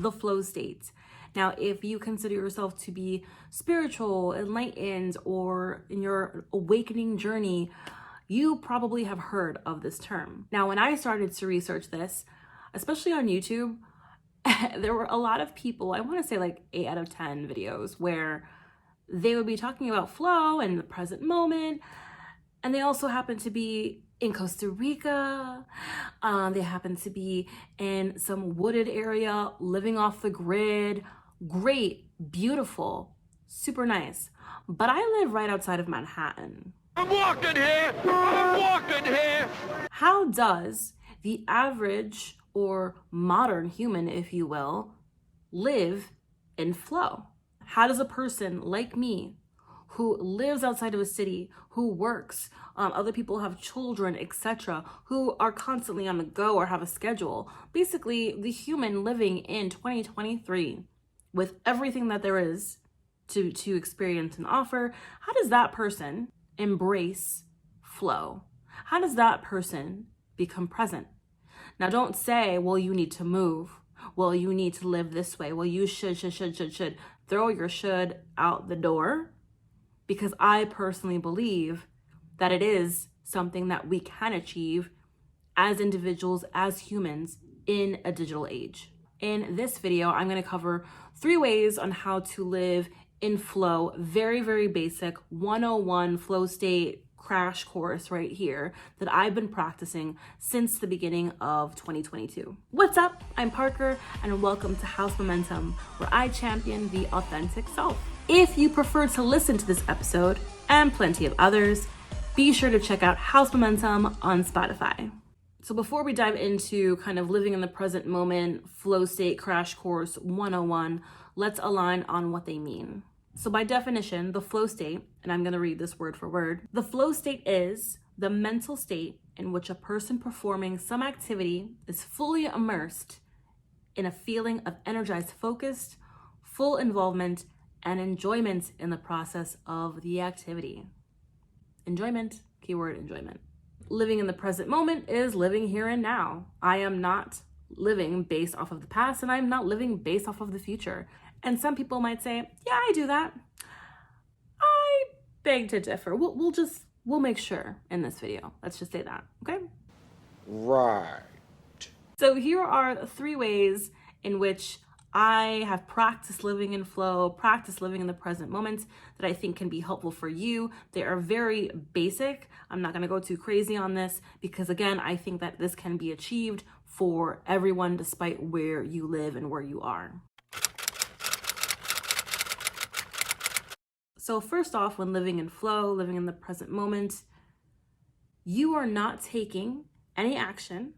the flow state. Now, if you consider yourself to be spiritual, enlightened, or in your awakening journey, you probably have heard of this term. Now, when I started to research this, especially on YouTube, there were a lot of people, I want to say like 8 out of 10 videos, where they would be talking about flow and the present moment. And they also happen to be in Costa Rica. They happen to be in some wooded area, living off the grid. Great, beautiful, super nice. But I live right outside of Manhattan. I'm walking here! I'm walking here! How does the average or modern human, if you will, live in flow? How does a person like me, who lives outside of a city, who works, other people have children, etc., who are constantly on the go or have a schedule, basically the human living in 2023 with everything that there is to experience and offer, how does that person embrace flow? How does that person become present? Now, don't say, well, you need to move. Well, you need to live this way. Well, you should. Throw your should out the door, because I personally believe that it is something that we can achieve as individuals, as humans in a digital age. In this video, I'm going to cover 3 ways on how to live in flow. Very, very basic 101 flow state crash course right here that I've been practicing since the beginning of 2022. What's up? I'm Parker, and welcome to House Momentum, where I champion the authentic self. If you prefer to listen to this episode and plenty of others, be sure to check out House Momentum on Spotify. So before we dive into kind of living in the present moment, flow state crash course 101, let's align on what they mean. So by definition, the flow state, and I'm going to read this word for word, the flow state is the mental state in which a person performing some activity is fully immersed in a feeling of energized focus, full involvement, and enjoyment in the process of the activity. Enjoyment, keyword enjoyment. Living in the present moment is living here and now. I am not living based off of the past, and I'm not living based off of the future. And some people might say, yeah, I do that. I beg to differ. We'll make sure in this video. Let's just say that, okay? Right. So here are 3 ways in which I have practiced living in flow, practiced living in the present moment that I think can be helpful for you. They are very basic. I'm not going to go too crazy on this because, again, I think that this can be achieved for everyone despite where you live and where you are. So first off, when living in flow, living in the present moment, you are not taking any action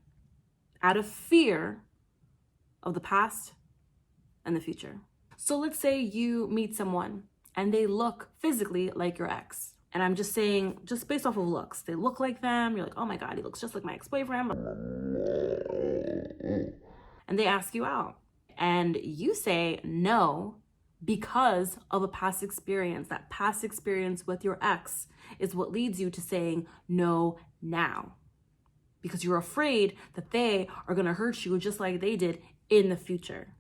out of fear of the past and the future. So let's say you meet someone and they look physically like your ex. And I'm just saying, just based off of looks, they look like them. You're like, oh my God, he looks just like my ex-boyfriend. And they ask you out. And you say no because of a past experience. That past experience with your ex is what leads you to saying no now. Because you're afraid that they are going to hurt you just like they did in the future.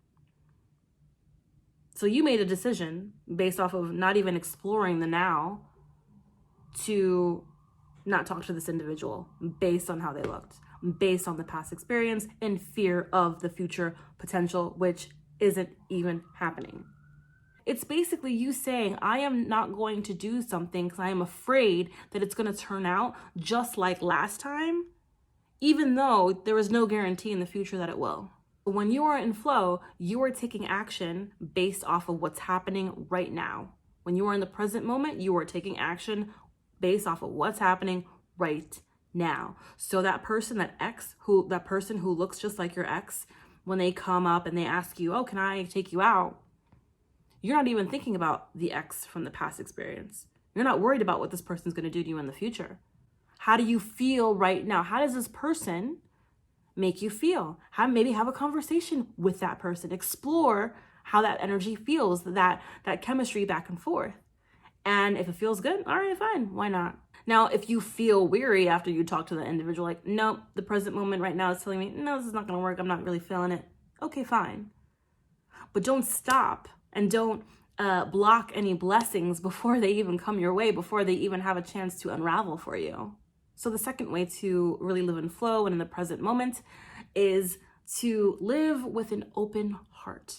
So you made a decision based off of not even exploring the now to not talk to this individual based on how they looked, based on the past experience and fear of the future potential, which isn't even happening. It's basically you saying, I am not going to do something because I am afraid that it's going to turn out just like last time, even though there is no guarantee in the future that it will. When you are in flow, you are taking action based off of what's happening right now. When you are in the present moment, you are taking action based off of what's happening right now. So that person, that person who looks just like your ex, when they come up and they ask you, oh, can I take you out? You're not even thinking about the ex from the past experience. You're not worried about what this person's going to do to you in the future. How do you feel right now? How does this person make you feel? Maybe have a conversation with that person. Explore how that energy feels, that chemistry back and forth. And if it feels good, all right, fine. Why not? Now, if you feel weary after you talk to the individual, like, nope, the present moment right now is telling me, no, this is not going to work. I'm not really feeling it. Okay, fine. but don't stop and don't block any blessings before they even come your way, before they even have a chance to unravel for you. So the second way to really live in flow and in the present moment is to live with an open heart.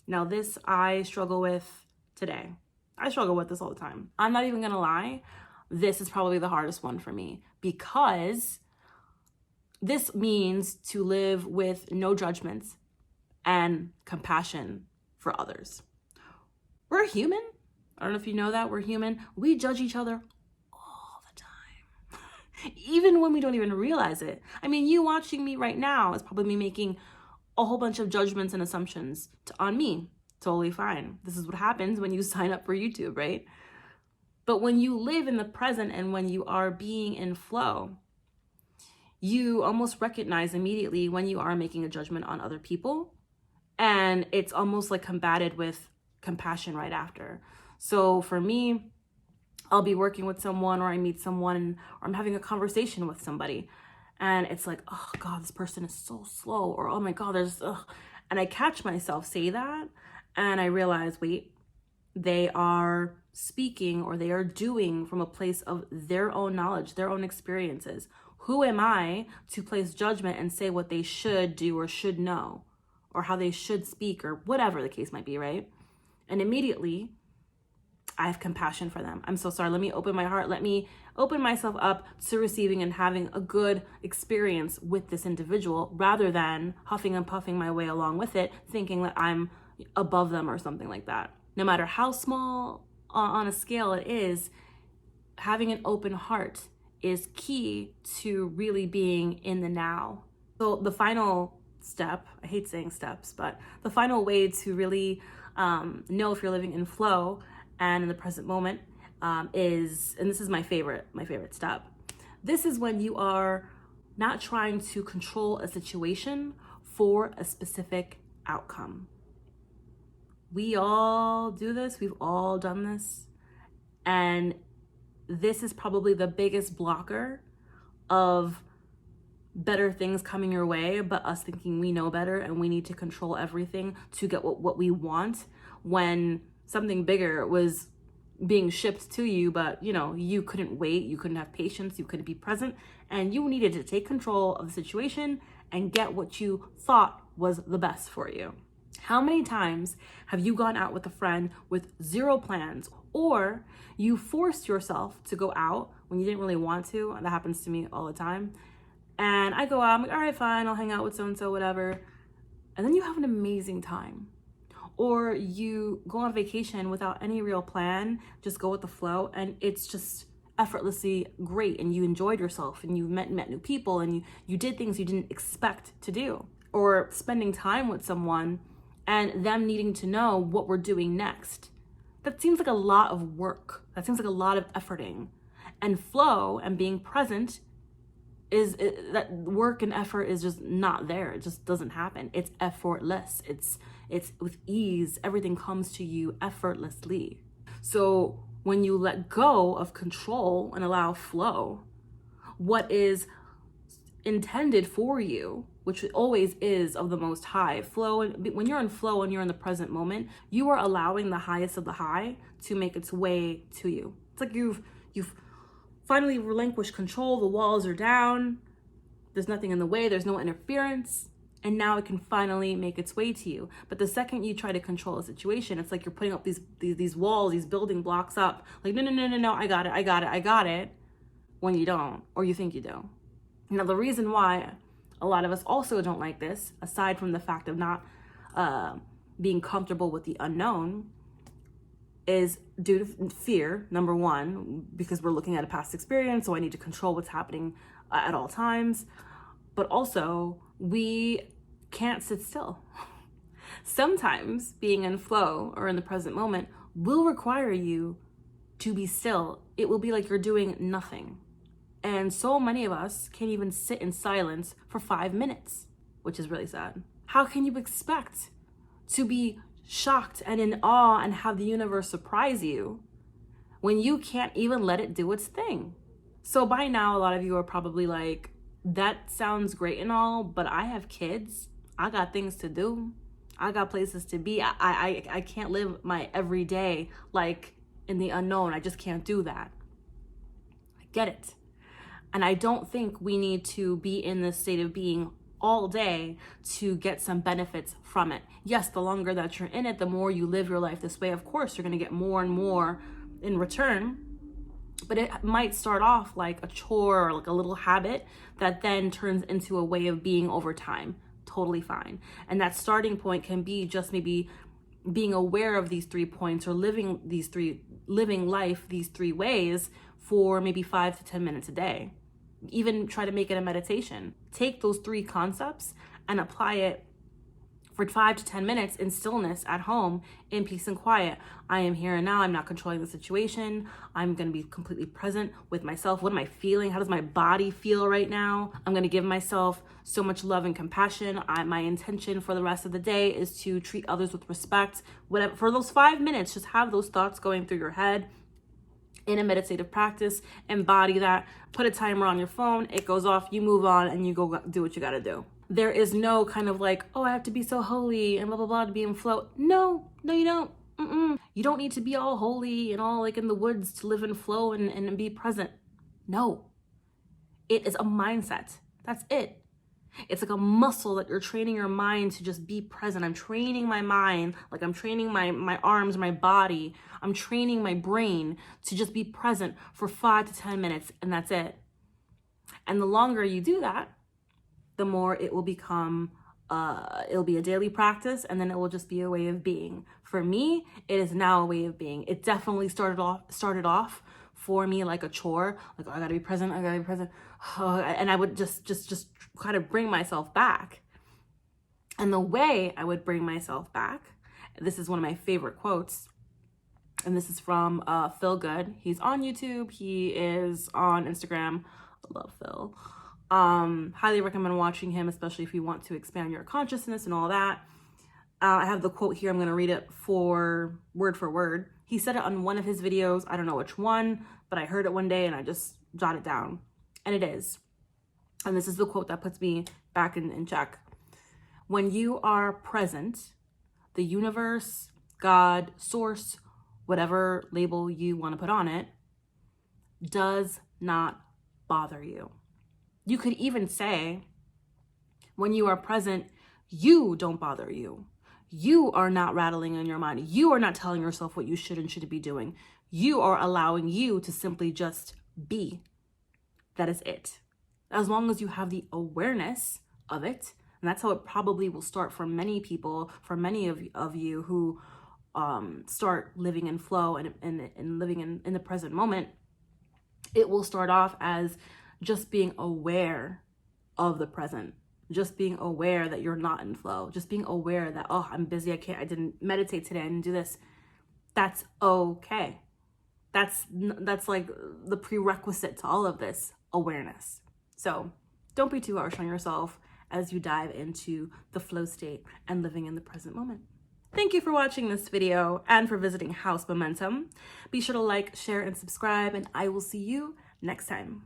Now, this I struggle with today. I struggle with this all the time. I'm not even gonna lie. This is probably the hardest one for me because this means to live with no judgments and compassion for others. We're human. I don't know if you know that. We're human. We judge each other all the time, even when we don't even realize it. I mean, you watching me right now is probably me making a whole bunch of judgments and assumptions on me. Totally fine. This is what happens when you sign up for YouTube, right? But when you live in the present and when you are being in flow, you almost recognize immediately when you are making a judgment on other people. And it's almost like combated with compassion right after. So for me, I'll be working with someone or I meet someone or I'm having a conversation with somebody. And it's like, oh God, this person is so slow. Or, oh my God, and I catch myself say that. And I realize, wait, they are speaking or they are doing from a place of their own knowledge, their own experiences. Who am I to place judgment and say what they should do or should know or how they should speak or whatever the case might be, right? And immediately I have compassion for them. I'm so sorry. Let me open my heart. Let me open myself up to receiving and having a good experience with this individual rather than huffing and puffing my way along with it, thinking that I'm above them or something like that. No matter how small on a scale it is, having an open heart is key to really being in the now. So the final step, I hate saying steps, but the final way to really know if you're living in flow and in the present moment is, and this is my favorite step. This is when you are not trying to control a situation for a specific outcome. We all do this. We've all done this. And this is probably the biggest blocker of better things coming your way, but us thinking we know better and we need to control everything to get what we want when something bigger was being shipped to you, but you couldn't wait, you couldn't have patience, you couldn't be present, and you needed to take control of the situation and get what you thought was the best for you. How many times have you gone out with a friend with zero plans, or you forced yourself to go out when you didn't really want to? That happens to me all the time. And I go out, I'm like, all right, fine, I'll hang out with so-and-so, whatever. And then you have an amazing time. Or you go on vacation without any real plan, just go with the flow, and it's just effortlessly great, and you enjoyed yourself, and you met new people, and you did things you didn't expect to do. Or spending time with someone and them needing to know what we're doing next. That seems like a lot of work. That seems like a lot of efforting. And flow and being present that work and effort is just not there. It just doesn't happen. It's effortless. It's with ease. Everything comes to you effortlessly. So when you let go of control and allow flow, what is intended for you, which always is of the Most High, flow. And when you're in flow and you're in the present moment, you are allowing the highest of the high to make its way to you. It's like you've finally relinquished control. The walls are down. There's nothing in the way. There's no interference. And now it can finally make its way to you. But the second you try to control a situation, it's like you're putting up these walls, these building blocks up. Like, no, I got it. When you don't, or you think you do. Now, the reason why a lot of us also don't like this, aside from the fact of not being comfortable with the unknown, is due to fear, number one, because we're looking at a past experience, so I need to control what's happening at all times. But also, we can't sit still. Sometimes being in flow or in the present moment will require you to be still. It will be like you're doing nothing. And so many of us can't even sit in silence for 5 minutes, which is really sad. How can you expect to be shocked and in awe and have the universe surprise you when you can't even let it do its thing? So by now, a lot of you are probably like, that sounds great and all, but I have kids. I got things to do. I got places to be. I can't live my everyday like in the unknown. I just can't do that. I get it. And I don't think we need to be in this state of being all day to get some benefits from it. Yes, the longer that you're in it, the more you live your life this way, of course, you're going to get more and more in return. But it might start off like a chore or like a little habit that then turns into a way of being over time. Totally fine. And that starting point can be just maybe being aware of these 3 points or living life these 3 ways for maybe 5 to 10 minutes a day. Even try to make it a meditation. Take those 3 concepts and apply it for 5 to 10 minutes in stillness at home, in peace and quiet. I am here and now. I'm not controlling the situation. I'm going to be completely present with myself. What am I feeling? How does my body feel right now? I'm going to give myself so much love and compassion. My intention for the rest of the day is to treat others with respect. Whatever. For those 5 minutes, just have those thoughts going through your head. In a meditative practice, embody that. Put a timer on your phone. It goes off. You move on and you go do what you got to do. There is no kind of like, oh, I have to be so holy and blah, blah, blah to be in flow. No, you don't. You don't need to be all holy and all like in the woods to live in flow and be present. No, it is a mindset. That's it. It's like a muscle that you're training your mind to just be present. I'm training my mind, like I'm training my arms, my body. I'm training my brain to just be present for 5 to 10 minutes, and that's it. And the longer you do that, the more it will become, it'll be a daily practice, and then it will just be a way of being. For me, it is now a way of being. It definitely started off for me like a chore, like, oh, I gotta be present. Oh, and I would just kind of bring myself back. And the way I would bring myself back, this is one of my favorite quotes, and this is from Phil Good. He's on YouTube. He is on Instagram. I love Phil. Highly recommend watching him, especially if you want to expand your consciousness and all that. I have the quote here. I'm going to read it for word. He said it on one of his videos. I don't know which one, but I heard it one day and I just jotted it down. And it is. And this is the quote that puts me back in check. When you are present, the universe, God, source, whatever label you want to put on it, does not bother you. You could even say, when you are present, you don't bother you. You are not rattling in your mind. You are not telling yourself what you should and shouldn't be doing. You are allowing you to simply just be. That is it. As long as you have the awareness of it, and that's how it probably will start for many people, for many of you who start living in flow and living in the present moment, it will start off as just being aware of the present, just being aware that you're not in flow, just being aware that, oh, I'm busy, I didn't meditate today, I didn't do this. That's okay. That's like the prerequisite to all of this, awareness. So don't be too harsh on yourself as you dive into the flow state and living in the present moment. Thank you for watching this video and for visiting House Momentum. Be sure to like, share, and subscribe, and I will see you next time.